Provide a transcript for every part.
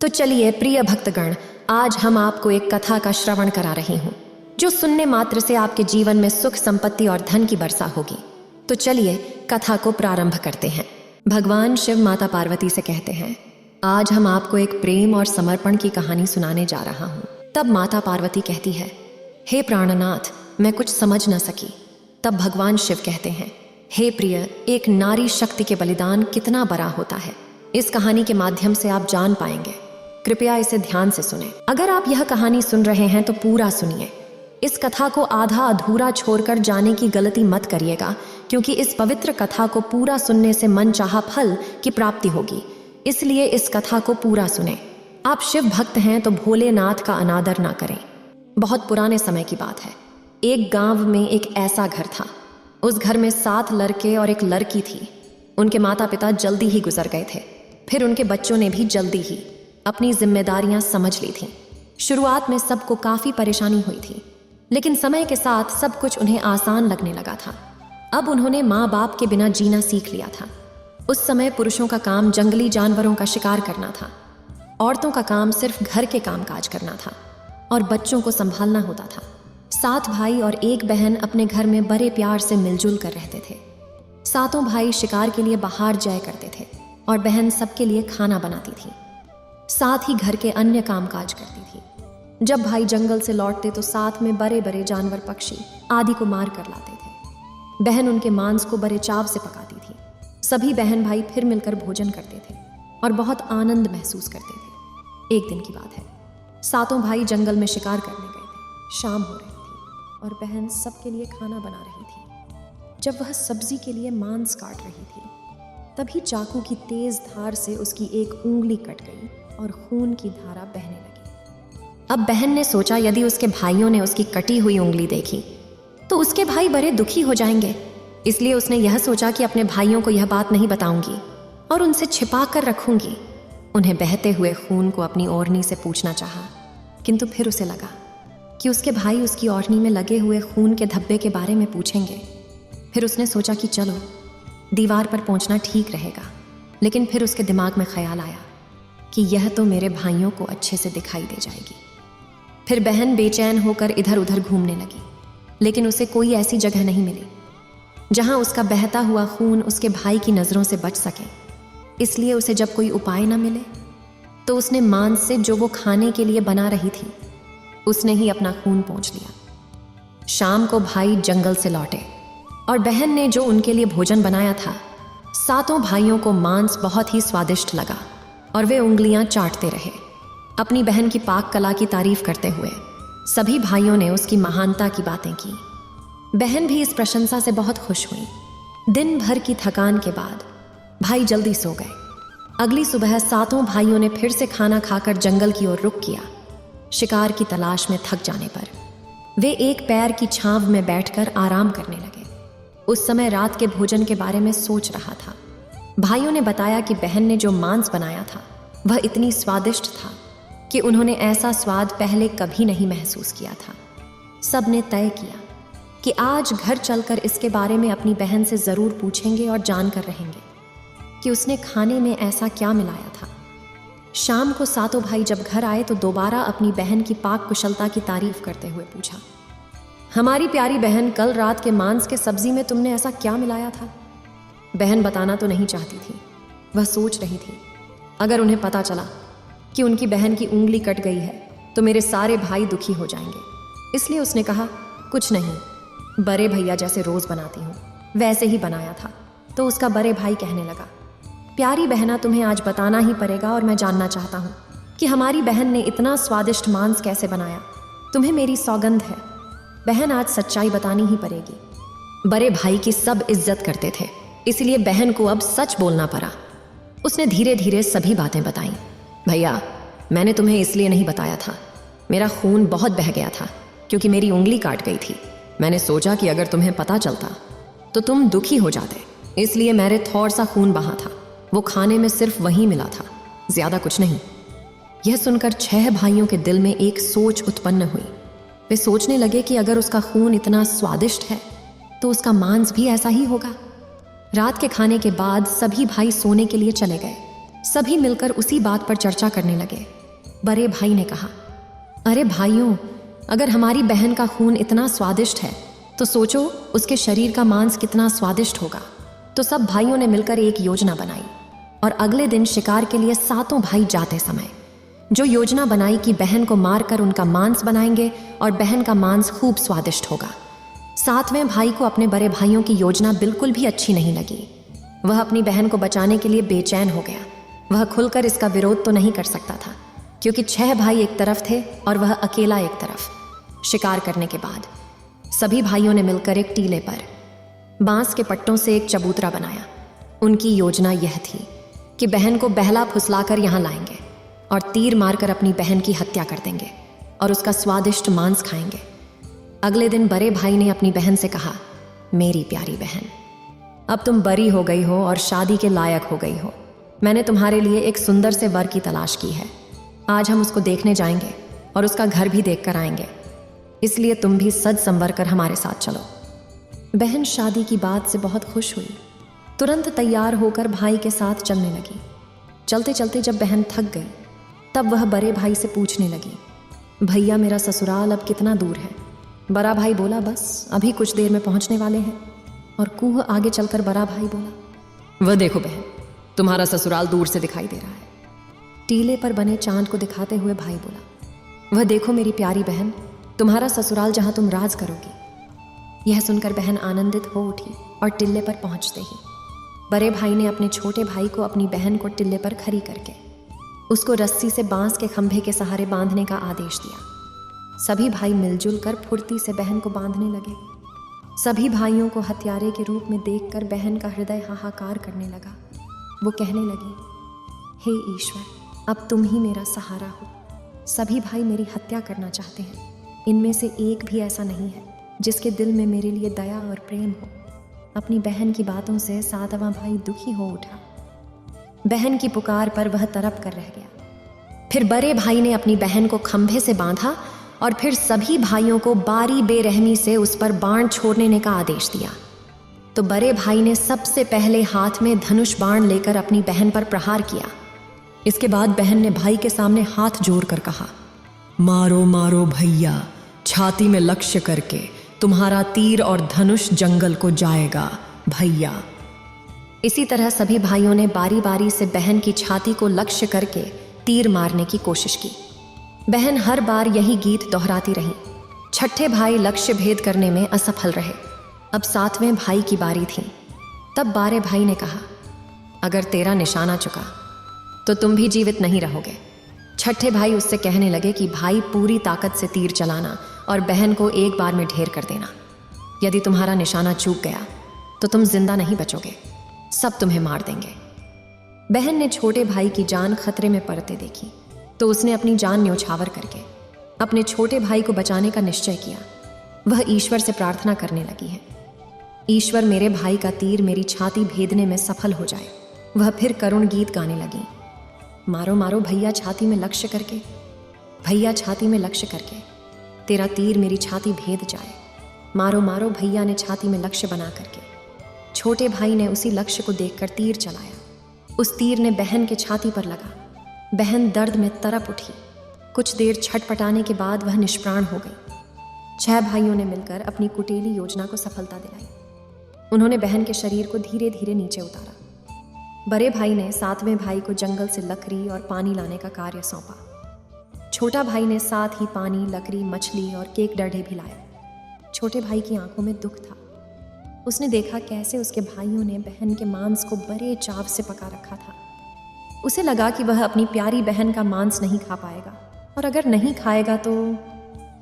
तो चलिए प्रिय भक्तगण, आज हम आपको एक कथा का श्रवण करा रही हूँ जो सुनने मात्र से आपके जीवन में सुख, संपत्ति और धन की वर्षा होगी। तो चलिए कथा को प्रारंभ करते हैं। भगवान शिव माता पार्वती से कहते हैं, आज हम आपको एक प्रेम और समर्पण की कहानी सुनाने जा रहा हूँ। तब माता पार्वती कहती है, हे प्राणनाथ, मैं कुछ समझ न सकी। तब भगवान शिव कहते हैं, हे प्रिय, एक नारी शक्ति के बलिदान कितना बड़ा होता है, इस कहानी के माध्यम से आप जान पाएंगे। कृपया इसे ध्यान से सुनें। अगर आप यह कहानी सुन रहे हैं तो पूरा सुनिए। इस कथा को आधा अधूरा छोड़कर जाने की गलती मत करिएगा, क्योंकि इस पवित्र कथा को पूरा सुनने से मनचाहा फल की प्राप्ति होगी। इसलिए इस कथा को पूरा सुनें। आप शिव भक्त हैं तो भोलेनाथ का अनादर ना करें। बहुत पुराने समय की बात है। एक गांव में एक ऐसा घर था। उस घर में 7 लड़के और एक लड़की थी। उनके माता पिता जल्दी ही गुजर गए थे। फिर उनके बच्चों ने भी जल्दी ही अपनी जिम्मेदारियां समझ ली थीं। शुरुआत में सबको काफ़ी परेशानी हुई थी, लेकिन समय के साथ सब कुछ उन्हें आसान लगने लगा था। अब उन्होंने माँ बाप के बिना जीना सीख लिया था। उस समय पुरुषों का काम जंगली जानवरों का शिकार करना था, औरतों का काम सिर्फ घर के काम काज करना था और बच्चों को संभालना होता था। 7 भाई और 1 बहन अपने घर में बड़े प्यार से मिलजुल कर रहते थे। 7 भाई शिकार के लिए बाहर जाया करते थे और बहन सबके लिए खाना बनाती थी, साथ ही घर के अन्य कामकाज करती थी। जब भाई जंगल से लौटते तो साथ में बड़े बड़े जानवर, पक्षी आदि को मार कर लाते थे। बहन उनके मांस को बड़े चाव से पकाती थी। सभी बहन भाई फिर मिलकर भोजन करते थे और बहुत आनंद महसूस करते थे। एक दिन की बात है, 7 भाई जंगल में शिकार करने गए थे। शाम हो रही थी और बहन सबके लिए खाना बना रही थी। जब वह सब्जी के लिए मांस काट रही थी, तभी चाकू की तेज धार से उसकी एक उंगली कट गई और खून की धारा बहने लगी। अब बहन ने सोचा, यदि उसके भाइयों ने उसकी कटी हुई उंगली देखी तो उसके भाई बड़े दुखी हो जाएंगे। इसलिए उसने यह सोचा कि अपने भाइयों को यह बात नहीं बताऊंगी और उनसे छिपा कर रखूंगी। उन्हें बहते हुए खून को अपनी ओढ़नी से पूछना चाहा, किंतु फिर उसे लगा कि उसके भाई उसकी ओढ़नी में लगे हुए खून के धब्बे के बारे में पूछेंगे। फिर उसने सोचा कि चलो दीवार पर पहुंचना ठीक रहेगा। लेकिन फिर उसके दिमाग में ख्याल आया कि यह तो मेरे भाइयों को अच्छे से दिखाई दे जाएगी। फिर बहन बेचैन होकर इधर उधर घूमने लगी, लेकिन उसे कोई ऐसी जगह नहीं मिली जहां उसका बहता हुआ खून उसके भाई की नज़रों से बच सके। इसलिए उसे जब कोई उपाय न मिले तो उसने मांस से जो वो खाने के लिए बना रही थी, उसने ही अपना खून पोंछ लिया। शाम को भाई जंगल से लौटे और बहन ने जो उनके लिए भोजन बनाया था, 7 भाइयों को मांस बहुत ही स्वादिष्ट लगा और वे उंगलियां चाटते रहे, अपनी बहन की पाक कला की तारीफ करते हुए। सभी भाइयों ने उसकी महानता की बातें की। बहन भी इस प्रशंसा से बहुत खुश हुई। दिन भर की थकान के बाद भाई जल्दी सो गए। अगली सुबह 7 भाइयों ने फिर से खाना खाकर जंगल की ओर रुख किया। शिकार की तलाश में थक जाने पर वे एक पेड़ की छांव में बैठकर आराम करने लगे। उस समय रात के भोजन के बारे में सोच रहा था। भाइयों ने बताया कि बहन ने जो मांस बनाया था वह इतनी स्वादिष्ट था कि उन्होंने ऐसा स्वाद पहले कभी नहीं महसूस किया था। सब ने तय किया कि आज घर चलकर इसके बारे में अपनी बहन से ज़रूर पूछेंगे और जानकर रहेंगे कि उसने खाने में ऐसा क्या मिलाया था। शाम को 7 भाई जब घर आए तो दोबारा अपनी बहन की पाक कुशलता की तारीफ करते हुए पूछा, हमारी प्यारी बहन, कल रात के मांस के सब्जी में तुमने ऐसा क्या मिलाया था? बहन बताना तो नहीं चाहती थी। वह सोच रही थी, अगर उन्हें पता चला कि उनकी बहन की उंगली कट गई है तो मेरे सारे भाई दुखी हो जाएंगे। इसलिए उसने कहा, कुछ नहीं, बड़े भैया जैसे रोज बनाती हूँ वैसे ही बनाया था। तो उसका बड़े भाई कहने लगा, प्यारी बहना, तुम्हें आज बताना ही पड़ेगा और मैं जानना चाहता हूँ कि हमारी बहन ने इतना स्वादिष्ट मांस कैसे बनाया। तुम्हें मेरी सौगंध है, बहन आज सच्चाई बतानी ही पड़ेगी। बड़े भाई की सब इज्जत करते थे, इसलिए बहन को अब सच बोलना पड़ा। उसने धीरे धीरे सभी बातें बताईं। भैया, मैंने तुम्हें इसलिए नहीं बताया था, मेरा खून बहुत बह गया था क्योंकि मेरी उंगली काट गई थी। मैंने सोचा कि अगर तुम्हें पता चलता तो तुम दुखी हो जाते, इसलिए मेरे थोड़ा सा खून बहा था। वो खाने में सिर्फ वही मिला था, ज्यादा कुछ नहीं। यह सुनकर 6 भाइयों के दिल में एक सोच उत्पन्न हुई। वे सोचने लगे कि अगर उसका खून इतना स्वादिष्ट है तो उसका मांस भी ऐसा ही होगा। रात के खाने के बाद सभी भाई सोने के लिए चले गए। सभी मिलकर उसी बात पर चर्चा करने लगे। बड़े भाई ने कहा, अरे भाइयों, अगर हमारी बहन का खून इतना स्वादिष्ट है तो सोचो उसके शरीर का मांस कितना स्वादिष्ट होगा। तो सब भाइयों ने मिलकर एक योजना बनाई और अगले दिन शिकार के लिए सातों भाई जाते समय जो योजना बनाई कि बहन को मारकर उनका मांस बनाएंगे और बहन का मांस खूब स्वादिष्ट होगा। सातवें भाई को अपने बड़े भाइयों की योजना बिल्कुल भी अच्छी नहीं लगी। वह अपनी बहन को बचाने के लिए बेचैन हो गया। वह खुलकर इसका विरोध तो नहीं कर सकता था क्योंकि 6 भाई एक तरफ थे और वह अकेला एक तरफ। शिकार करने के बाद सभी भाइयों ने मिलकर एक टीले पर बांस के पट्टों से एक चबूतरा बनाया। उनकी योजना यह थी कि बहन को बहला फुसलाकर यहाँ लाएंगे और तीर मारकर अपनी बहन की हत्या कर देंगे और उसका स्वादिष्ट मांस खाएंगे। अगले दिन बड़े भाई ने अपनी बहन से कहा, मेरी प्यारी बहन, अब तुम बड़ी हो गई हो और शादी के लायक हो गई हो। मैंने तुम्हारे लिए एक सुंदर से वर की तलाश की है। आज हम उसको देखने जाएंगे और उसका घर भी देख कर आएंगे, इसलिए तुम भी सज संवर कर हमारे साथ चलो। बहन शादी की बात से बहुत खुश हुई। तुरंत तैयार होकर भाई के साथ चलने लगी। चलते चलते जब बहन थक गई तब वह बड़े भाई से पूछने लगी, भैया मेरा ससुराल अब कितना दूर है? बड़ा भाई बोला, बस अभी कुछ देर में पहुंचने वाले हैं। और कुछ आगे चलकर बड़ा भाई बोला, वह देखो बहन, तुम्हारा ससुराल दूर से दिखाई दे रहा है। टीले पर बने चांद को दिखाते हुए भाई बोला, वह देखो मेरी प्यारी बहन, तुम्हारा ससुराल जहां तुम राज करोगी। यह सुनकर बहन आनंदित हो उठी और टिल्ले पर पहुंचते ही बड़े भाई ने अपने छोटे भाई को अपनी बहन को टिल्ले पर खड़ी करके उसको रस्सी से बांस के खंभे के सहारे बांधने का आदेश दिया। सभी भाई मिलजुल कर फुर्ती से बहन को बांधने लगे। सभी भाइयों को हत्यारे के रूप में देखकर बहन का हृदय हाहाकार करने लगा। वो कहने लगी, हे ईश्वर, अब तुम ही मेरा सहारा हो। सभी भाई मेरी हत्या करना चाहते हैं। इनमें से एक भी ऐसा नहीं है जिसके दिल में मेरे लिए दया और प्रेम हो। अपनी बहन की बातों से सातवां भाई दुखी हो उठा। बहन की पुकार पर वह तड़प कर रह गया। फिर बड़े भाई ने अपनी बहन को खंभे से बांधा और फिर सभी भाइयों को बारी बेरहमी से उस पर बाण छोड़ने का आदेश दिया। तो बड़े भाई ने सबसे पहले हाथ में धनुष बाण लेकर अपनी बहन पर प्रहार किया। इसके बाद बहन ने भाई के सामने हाथ जोड़कर कहा, मारो मारो भैया, छाती में लक्ष्य करके तुम्हारा तीर और धनुष जंगल को जाएगा भैया। इसी तरह सभी भाइयों ने बारी बारी से बहन की छाती को लक्ष्य करके तीर मारने की कोशिश की। बहन हर बार यही गीत दोहराती रही। छठे भाई लक्ष्य भेद करने में असफल रहे। अब सातवें भाई की बारी थी। तब बारे भाई ने कहा, अगर तेरा निशाना चुका तो तुम भी जीवित नहीं रहोगे। छठे भाई उससे कहने लगे कि भाई पूरी ताकत से तीर चलाना और बहन को एक बार में ढेर कर देना। यदि तुम्हारा निशाना चूक गया तो तुम जिंदा नहीं बचोगे, सब तुम्हें मार देंगे। बहन ने छोटे भाई की जान खतरे में पड़ते देखी तो उसने अपनी जान न्योछावर करके अपने छोटे भाई को बचाने का निश्चय किया। वह ईश्वर से प्रार्थना करने लगी है, ईश्वर मेरे भाई का तीर मेरी छाती भेदने में सफल हो जाए। वह फिर करुण गीत गाने लगी, मारो मारो भैया छाती में लक्ष्य करके, भैया छाती में लक्ष्य करके, तेरा तीर मेरी छाती भेद जाए। मारो मारो भैया ने छाती में लक्ष्य बना करके। छोटे भाई ने उसी लक्ष्य को देखकर तीर चलाया। उस तीर ने बहन के छाती पर लगा। बहन दर्द में तड़प उठी। कुछ देर छटपटाने के बाद वह निष्प्राण हो गई। 6 भाइयों ने मिलकर अपनी कुटिली योजना को सफलता दिलाई। उन्होंने बहन के शरीर को धीरे धीरे नीचे उतारा। बड़े भाई ने 7वें भाई को जंगल से लकड़ी और पानी लाने का कार्य सौंपा। छोटा भाई ने साथ ही पानी, लकड़ी, मछली और केक डढ़े भी लाया। छोटे भाई की आंखों में दुख था। उसने देखा कैसे उसके भाइयों ने बहन के मांस को बड़े चाव से पका रखा था। उसे लगा कि वह अपनी प्यारी बहन का मांस नहीं खा पाएगा और अगर नहीं खाएगा तो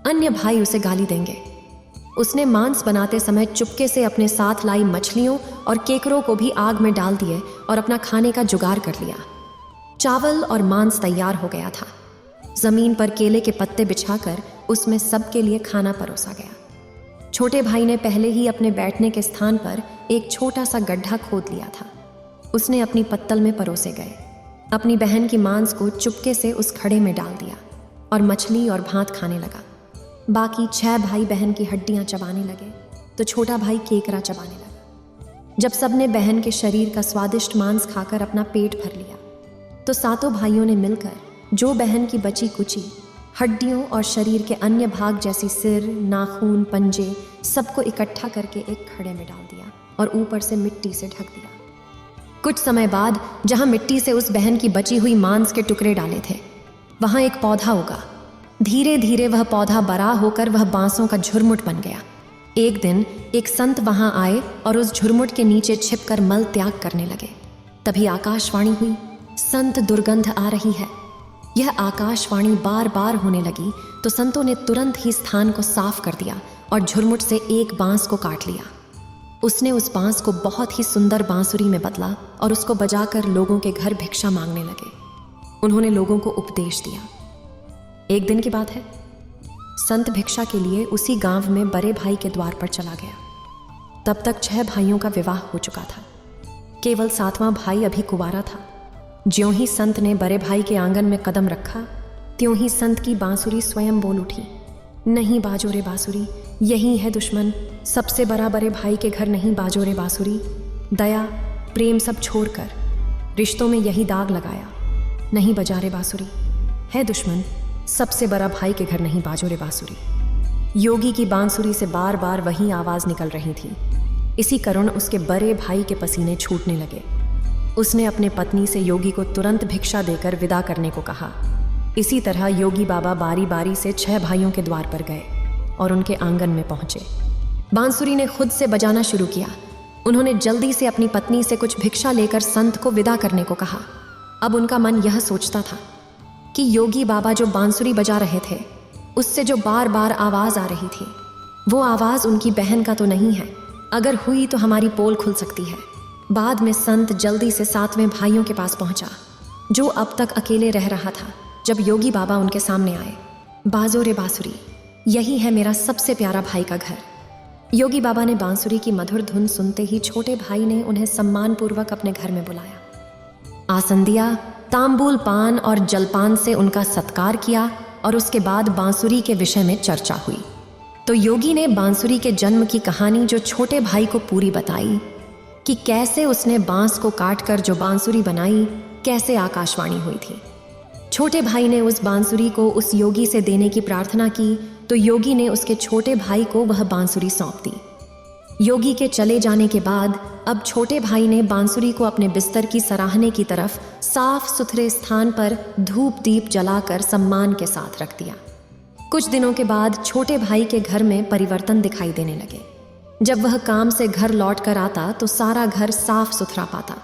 अन्य भाई उसे गाली देंगे। उसने मांस बनाते समय चुपके से अपने साथ लाई मछलियों और केकरों को भी आग में डाल दिए और अपना खाने का जुगाड़ कर लिया। चावल और मांस तैयार हो गया था। जमीन पर केले के पत्ते बिछाकर उसमें सबके लिए खाना परोसा गया। छोटे भाई ने पहले ही अपने बैठने के स्थान पर एक छोटा सा गड्ढा खोद लिया था। उसने अपनी पत्तल में परोसे गए। अपनी बहन की मांस को चुपके से उस खड़े में डाल दिया और मछली और भात खाने लगा। बाकी 6 भाई बहन की हड्डियां चबाने लगे तो छोटा भाई केकरा चबाने लगा। जब सबने बहन के शरीर का स्वादिष्ट मांस खाकर अपना पेट भर लिया तो सातों भाइयों ने मिलकर जो बहन की बची कुची हड्डियों और शरीर के अन्य भाग जैसी सिर, नाखून, पंजे सबको इकट्ठा करके एक खड़े में डाल दिया और ऊपर से मिट्टी से ढक दिया। कुछ समय बाद जहां मिट्टी से उस बहन की बची हुई मांस के टुकड़े डाले थे, वहां एक पौधा उगा। धीरे धीरे वह पौधा बड़ा होकर वह बांसों का झुरमुट बन गया। एक दिन एक संत वहां आए और उस झुरमुट के नीचे छिपकर मल त्याग करने लगे। तभी आकाशवाणी हुई, संत दुर्गंध आ रही है। यह आकाशवाणी बार बार होने लगी तो संतों ने तुरंत ही स्थान को साफ कर दिया और झुरमुट से एक बांस को काट लिया। उसने उस बांस को बहुत ही सुंदर बांसुरी में बदला और उसको बजाकर लोगों के घर भिक्षा मांगने लगे। उन्होंने लोगों को उपदेश दिया। एक दिन की बात है, संत भिक्षा के लिए उसी गांव में बड़े भाई के द्वार पर चला गया। तब तक 6 भाइयों का विवाह हो चुका था। केवल 7वां भाई अभी कुंवारा था। ज्यों ही संत ने बड़े भाई के आंगन में कदम रखा, त्यों ही संत की बांसुरी स्वयं बोल उठी, नहीं बाजो रे बांसुरी, यही है दुश्मन, सबसे बड़ा बड़े भाई के घर नहीं बाजो रे बांसुरी। दया प्रेम सब छोड़कर रिश्तों में यही दाग लगाया, नहीं बजा रे बांसुरी, है दुश्मन, सबसे बड़ा भाई के घर नहीं बाजो रे बांसुरी। योगी की बांसुरी से बार बार वही आवाज निकल रही थी। इसी कारण उसके बड़े भाई के पसीने छूटने लगे। उसने अपने पत्नी से योगी को तुरंत भिक्षा देकर विदा करने को कहा। इसी तरह योगी बाबा बारी बारी से 6 भाइयों के द्वार पर गए और उनके आंगन में पहुंचे। बांसुरी ने खुद से बजाना शुरू किया। उन्होंने जल्दी से अपनी पत्नी से कुछ भिक्षा लेकर संत को विदा करने को कहा। अब उनका मन यह सोचता था कि योगी बाबा जो बांसुरी बजा रहे थे, उससे जो बार बार आवाज आ रही थी, वो आवाज उनकी बहन का तो नहीं है। अगर हुई तो हमारी पोल खुल सकती है। बाद में संत जल्दी से 7वें भाइयों के पास पहुंचा, जो अब तक अकेले रह रहा था। जब योगी बाबा उनके सामने आए, बाजो रे बांसुरी, यही है मेरा सबसे प्यारा भाई का घर। योगी बाबा ने बांसुरी की मधुर धुन सुनते ही छोटे भाई ने उन्हें सम्मानपूर्वक अपने घर में बुलाया। आसन दिया, तांबूल पान और जलपान से उनका सत्कार किया और उसके बाद बांसुरी के विषय में चर्चा हुई। तो योगी ने बांसुरी के जन्म की कहानी जो छोटे भाई को पूरी बताई कि कैसे उसने बांस को काटकर जो बांसुरी बनाई, कैसे आकाशवाणी हुई थी। छोटे भाई ने उस बांसुरी को उस योगी से देने की प्रार्थना की तो योगी ने उसके छोटे भाई को वह बांसुरी सौंप दी। योगी के चले जाने के बाद अब छोटे भाई ने बांसुरी को अपने बिस्तर की सराहने की तरफ साफ सुथरे स्थान पर धूप दीप जलाकर सम्मान के साथ रख दिया। कुछ दिनों के बाद छोटे भाई के घर में परिवर्तन दिखाई देने लगे। जब वह काम से घर लौट कर आता तो सारा घर साफ सुथरा पाता।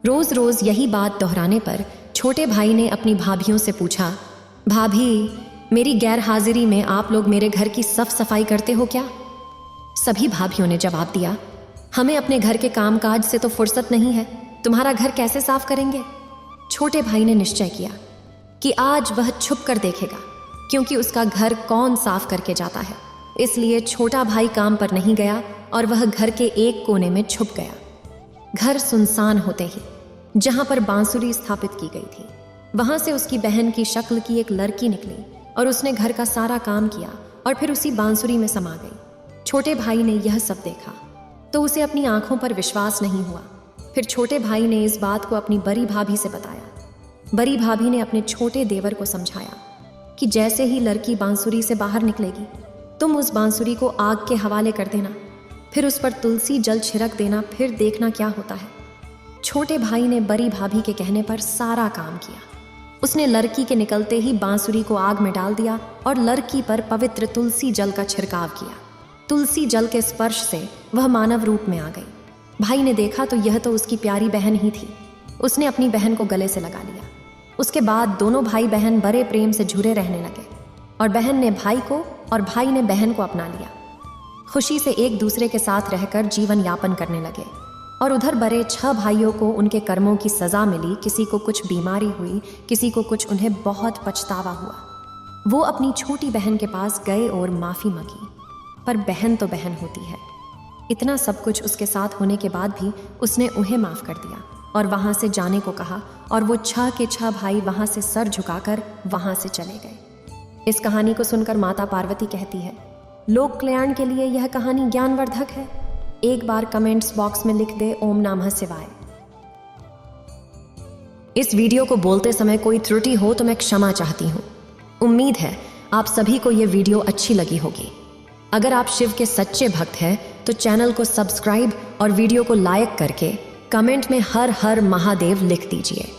रोज रोज यही बात दोहराने पर छोटे भाई ने अपनी भाभियों से पूछा, भाभी, मेरी गैर हाजिरी में आप लोग मेरे घर की साफ सफाई करते हो क्या? सभी भाभियों ने जवाब दिया, हमें अपने घर के कामकाज से तो फुर्सत नहीं है, तुम्हारा घर कैसे साफ करेंगे? छोटे भाई ने निश्चय किया कि आज वह छुप कर देखेगा, क्योंकि उसका घर कौन साफ करके जाता है। इसलिए छोटा भाई काम पर नहीं गया और वह घर के एक कोने में छुप गया। घर सुनसान होते ही जहां पर बांसुरी स्थापित की गई थी, वहां से उसकी बहन की शक्ल की एक लड़की निकली और उसने घर का सारा काम किया और फिर उसी बांसुरी में समा गई। छोटे भाई ने यह सब देखा तो उसे अपनी आंखों पर विश्वास नहीं हुआ। फिर छोटे भाई ने इस बात को अपनी बड़ी भाभी से बताया। बड़ी भाभी ने अपने छोटे देवर को समझाया कि जैसे ही लड़की बांसुरी से बाहर निकलेगी, तुम उस बांसुरी को आग के हवाले कर देना, फिर उस पर तुलसी जल छिड़क देना, फिर देखना क्या होता है। छोटे भाई ने बड़ी भाभी के कहने पर सारा काम किया। उसने लड़की के निकलते ही बांसुरी को आग में डाल दिया और लड़की पर पवित्र तुलसी जल का छिड़काव किया। तुलसी जल के स्पर्श से वह मानव रूप में आ गई। भाई ने देखा तो यह तो उसकी प्यारी बहन ही थी। उसने अपनी बहन को गले से लगा लिया। उसके बाद दोनों भाई बहन बड़े प्रेम से जुड़े रहने लगे और बहन ने भाई को और भाई ने बहन को अपना लिया। खुशी से एक दूसरे के साथ रहकर जीवन यापन करने लगे। और उधर बड़े 6 भाइयों को उनके कर्मों की सजा मिली। किसी को कुछ बीमारी हुई, किसी को कुछ, उन्हें बहुत पछतावा हुआ। वो अपनी छोटी बहन के पास गए और माफ़ी मांगी, पर बहन तो बहन होती है। इतना सब कुछ उसके साथ होने के बाद भी उसने उन्हें माफ़ कर दिया और वहाँ से जाने को कहा और वो 6 के 6 भाई वहाँ से सर झुकाकर वहाँ से चले गए। इस कहानी को सुनकर माता पार्वती कहती है, लोक कल्याण के लिए यह कहानी ज्ञानवर्धक है। एक बार कमेंट्स बॉक्स में लिख दे ओम नमः शिवाय। इस वीडियो को बोलते समय कोई त्रुटि हो तो मैं क्षमा चाहती हूँ। उम्मीद है आप सभी को ये वीडियो अच्छी लगी होगी। अगर आप शिव के सच्चे भक्त हैं तो चैनल को सब्सक्राइब और वीडियो को लाइक करके कमेंट में हर हर महादेव लिख दीजिए।